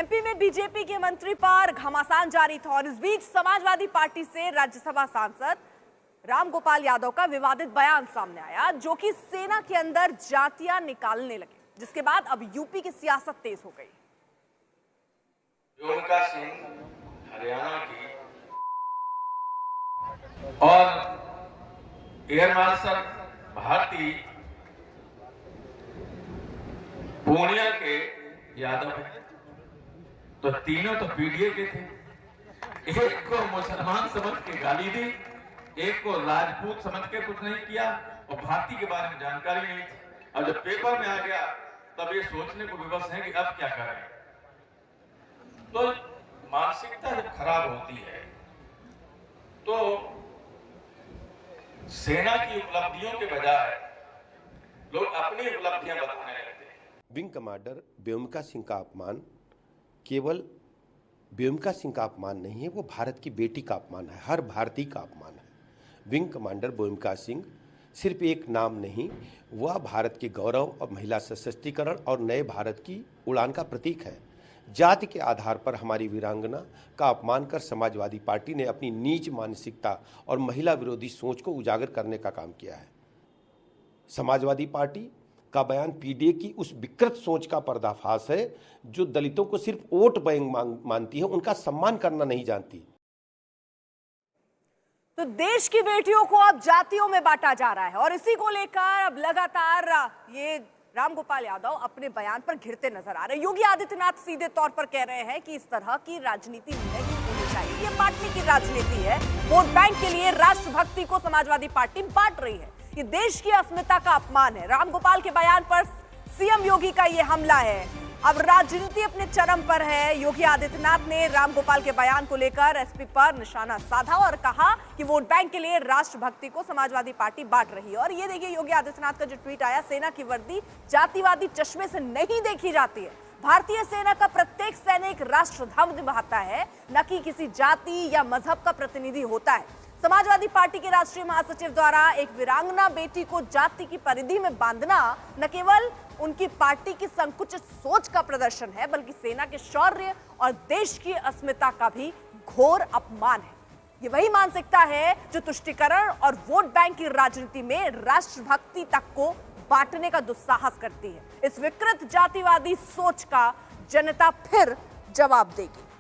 MP में BJP के मंत्री पर घमासान जारी था और इस बीच समाजवादी पार्टी से राज्यसभा सांसद रामगोपाल यादव का विवादित बयान सामने आया, जो कि सेना के अंदर जातियां निकालने लगे, जिसके बाद अब यूपी की सियासत तेज हो गई। व्योमिका सिंह हरियाणा की और एयर मार्शल भारती पूर्णिया के यादव हैं, तो तीनों तो पीडीए के थे। एक को मुसलमान समझ के गाली दी, एक को राजपूत समझ के कुछ नहीं किया और भारती के बारे में जानकारी नहीं थी। और जब पेपर में आ गया तब ये सोचने को विवश है कि अब क्या करें। तो मानसिकता जब खराब होती है तो सेना की उपलब्धियों के बजाय लोग अपनी उपलब्धियां बताने लगते हैं। विंग कमांडर व्योमिका सिंह का अपमान केवल व्योमिका सिंह का अपमान नहीं है, वो भारत की बेटी का अपमान है, हर भारतीय का अपमान है। विंग कमांडर व्योमिका सिंह सिर्फ एक नाम नहीं, वह भारत के गौरव और महिला सशक्तिकरण और नए भारत की उड़ान का प्रतीक है। जाति के आधार पर हमारी वीरांगना का अपमान कर समाजवादी पार्टी ने अपनी नीच मानसिकता और महिला विरोधी सोच को उजागर करने का काम किया है। समाजवादी पार्टी का बयान पीडीए की उस विकृत सोच का पर्दाफाश है, जो दलितों को सिर्फ वोट बैंक मानती है, उनका सम्मान करना नहीं जानती। तो देश की बेटियों को अब जातियों में बांटा जा रहा है और इसी को लेकर अब लगातार ये रामगोपाल यादव अपने बयान पर घिरते नजर आ रहे हैं। योगी आदित्यनाथ सीधे तौर पर कह रहे हैं कि इस तरह की राजनीति नहीं होनी चाहिए, ये बांटने की राजनीति है। वोट बैंक के लिए राष्ट्रभक्ति को समाजवादी पार्टी बांट रही है, ये देश की अस्मिता का अपमान है। रामगोपाल के बयान पर सीएम योगी का ये हमला है। अब राजनीति अपने चरम पर है। योगी आदित्यनाथ ने रामगोपाल के बयान को लेकर एसपी पर निशाना साधा और कहा कि वोट बैंक के लिए राष्ट्रभक्ति को समाजवादी पार्टी बांट रही है। और ये देखिए योगी आदित्यनाथ का जो ट्वीट आया, सेना की वर्दी जातिवादी चश्मे से नहीं देखी जाती है। भारतीय सेना का प्रत्येक सैनिक राष्ट्र ध्वज निभाता है, न कि किसी जाति या मजहब का प्रतिनिधि होता है। समाजवादी पार्टी के राष्ट्रीय महासचिव द्वारा एक वीरांगना बेटी को जाति की परिधि में बांधना न केवल उनकी पार्टी की संकुचित सोच का प्रदर्शन है, बल्कि सेना के शौर्य और देश की अस्मिता का भी घोर अपमान है। ये वही मानसिकता है जो तुष्टीकरण और वोट बैंक की राजनीति में राष्ट्रभक्ति तक को बांटने का दुस्साहस करती है। इस विकृत जातिवादी सोच का जनता फिर जवाब देगी।